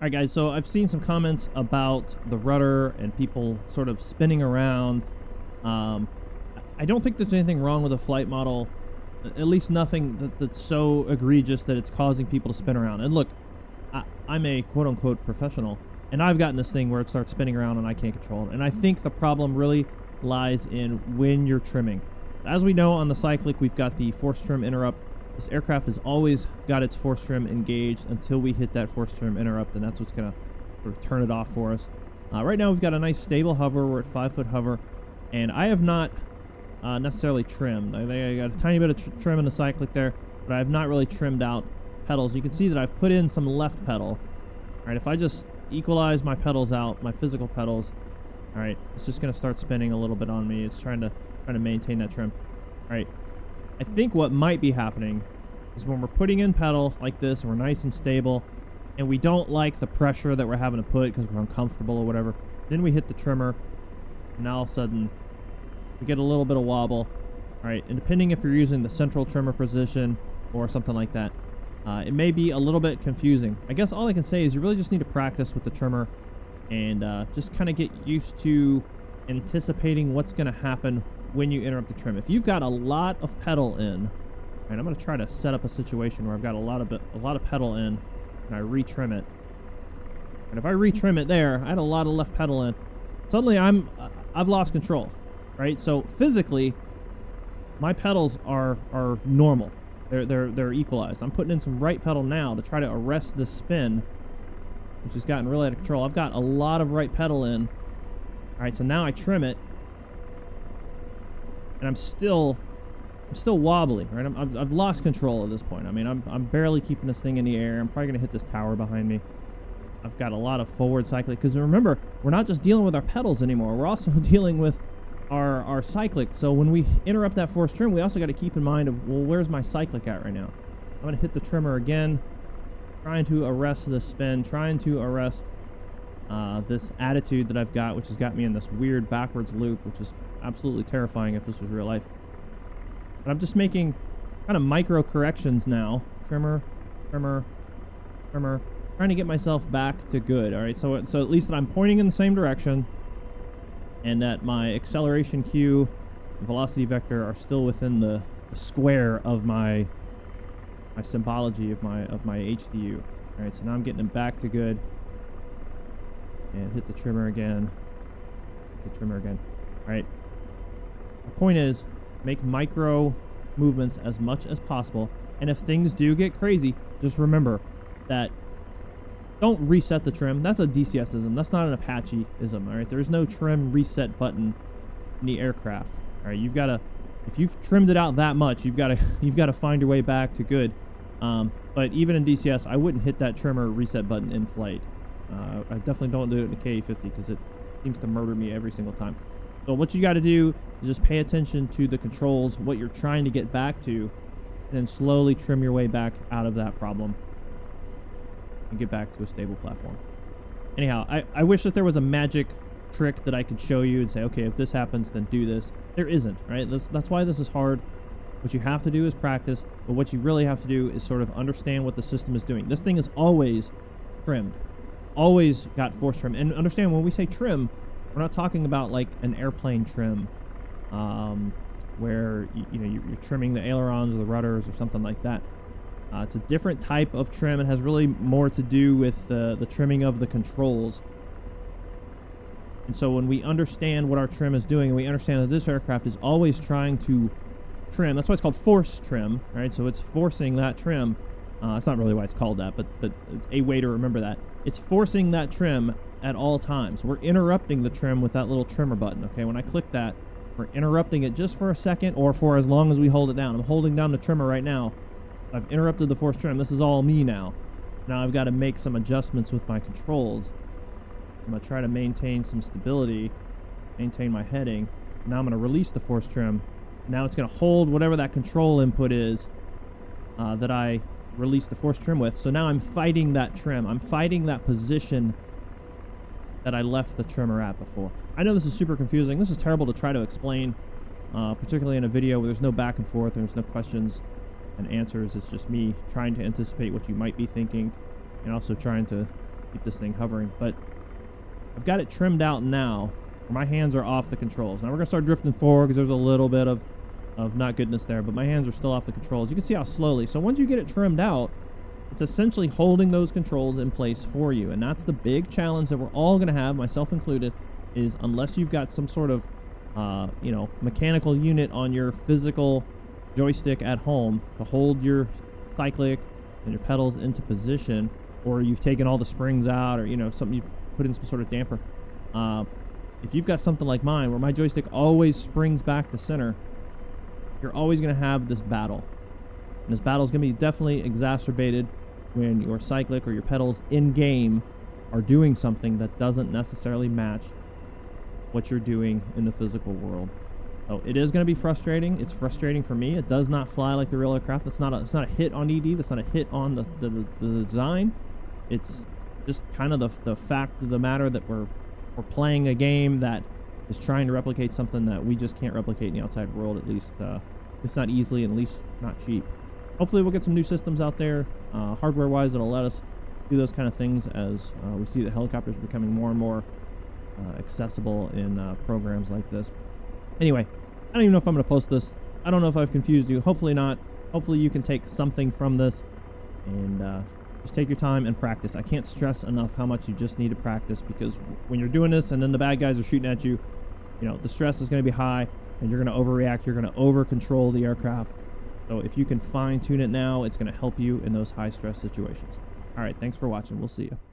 Alright guys, so I've seen some comments about the rudder and people sort of spinning around. Um, I don't think there's anything wrong with a flight model, at least nothing that's so egregious that it's causing people to spin around. And look, I'm a quote-unquote professional, and I've gotten this thing where it starts spinning around and I can't control it. And I think the problem really lies in when you're trimming. As we know, on the Cyclic, we've got the force trim interrupt. This aircraft has always got its force trim engaged until we hit that force trim interrupt, and that's what's going to sort of turn it off for us. Right now, we've got a nice stable hover. We're at 5-foot hover, and I have not necessarily trimmed. I got a tiny bit of trim in the Cyclic there, but I have not really trimmed out pedals. You can see that I've put in some left pedal. All right, if I just equalize my pedals out, my physical pedals, all right, it's just going to start spinning a little bit on me. It's trying to maintain that trim. All right. I think what might be happening is when we're putting in pedal like this and we're nice and stable and we don't like the pressure that we're having to put because we're uncomfortable or whatever, then we hit the trimmer and now all of a sudden we get a little bit of wobble. All right, and depending if you're using the central trimmer position or something like that, it may be a little bit confusing. I guess all I can say is you really just need to practice with the trimmer and just kind of get used to anticipating what's going to happen when you interrupt the trim. If you've got a lot of pedal in, and I'm going to try to set up a situation where I've got a lot of pedal in, and I retrim it. And if I retrim it there, I had a lot of left pedal in. Suddenly I've lost control, right? So physically, my pedals are normal. They're equalized. I'm putting in some right pedal now to try to arrest this spin, which has gotten really out of control. I've got a lot of right pedal in. All right, so now I trim it. And I'm still wobbly, right? I've lost control at this point. I mean, I'm barely keeping this thing in the air. I'm probably gonna hit this tower behind me. I've got a lot of forward cyclic, because remember, we're not just dealing with our pedals anymore. We're also dealing with our cyclic. So when we interrupt that force trim, we also got to keep in mind of, well, where's my cyclic at right now? I'm gonna hit the trimmer again, trying to arrest this spin, trying to arrest this attitude that I've got, which has got me in this weird backwards loop, which is absolutely terrifying if this was real life. But I'm just making kind of micro corrections now. Trimmer, trimmer, trimmer, trying to get myself back to good. All right, so at least that I'm pointing in the same direction, and that my acceleration cue and velocity vector are still within the square of my symbology of my HDU. All right, so now I'm getting it back to good. And hit the trimmer again. Hit the trimmer again. All right. The point is, make micro movements as much as possible. And if things do get crazy, just remember that don't reset the trim. That's a DCS-ism. That's not an Apache-ism. All right. There's no trim reset button in the aircraft. All right. You've got to, if you've trimmed it out that much, you've got to find your way back to good. But even in DCS, I wouldn't hit that trimmer reset button in flight. I definitely don't do it in the KA-50 because it seems to murder me every single time. So what you got to do is just pay attention to the controls, what you're trying to get back to, and then slowly trim your way back out of that problem and get back to a stable platform. Anyhow, I wish that there was a magic trick that I could show you and say, okay, if this happens, then do this. There isn't, right? That's why this is hard. What you have to do is practice, but what you really have to do is sort of understand what the system is doing. This thing is always trimmed. Always got force trim. And understand, when we say trim, we're not talking about like an airplane trim, where you're trimming the ailerons or the rudders or something like that. It's a different type of trim. It has really more to do with the trimming of the controls. And so when we understand what our trim is doing, and we understand that this aircraft is always trying to trim, that's why it's called force trim, right? So it's forcing that trim. It's not really why it's called that, but it's a way to remember that. It's forcing that trim at all times. We're interrupting the trim with that little trimmer button, okay? When I click that, we're interrupting it just for a second or for as long as we hold it down. I'm holding down the trimmer right now. I've interrupted the force trim. This is all me now. Now I've got to make some adjustments with my controls. I'm going to try to maintain some stability, maintain my heading. Now I'm going to release the force trim. Now it's going to hold whatever that control input is that I release the force trim with. So now I'm fighting that trim. I'm fighting that position that I left the trimmer at before. I know this is super confusing. This is terrible to try to explain, particularly in a video where there's no back and forth, and there's no questions and answers. It's just me trying to anticipate what you might be thinking, and also trying to keep this thing hovering. But I've got it trimmed out now where my hands are off the controls. Now we're gonna start drifting forward because there's a little bit of not goodness there, but my hands are still off the controls. You can see how slowly. So once you get it trimmed out, it's essentially holding those controls in place for you. And that's the big challenge that we're all gonna have, myself included, is unless you've got some sort of you know, mechanical unit on your physical joystick at home to hold your cyclic and your pedals into position, or you've taken all the springs out, or you know, something you've put in some sort of damper. If you've got something like mine where my joystick always springs back to center, you're always going to have this battle. And this battle is going to be definitely exacerbated when your cyclic or your pedals in game are doing something that doesn't necessarily match what you're doing in the physical world. So it is going to be frustrating. It's frustrating for me. It does not fly like the real aircraft. It's not a hit on ED. That's not a hit on the design. It's just kind of the fact of the matter that we're playing a game that is trying to replicate something that we just can't replicate in the outside world, at least it's not easily, and at least not cheap. Hopefully we'll get some new systems out there, hardware-wise, that'll let us do those kind of things as we see that helicopters are becoming more and more accessible in programs like this. Anyway, I don't even know if I'm going to post this. I don't know if I've confused you. Hopefully not. Hopefully you can take something from this and just take your time and practice. I can't stress enough how much you just need to practice, because when you're doing this and then the bad guys are shooting at you, you know, the stress is going to be high and you're going to overreact. You're going to over control the aircraft. So if you can fine tune it now, it's going to help you in those high stress situations. All right. Thanks for watching. We'll see you.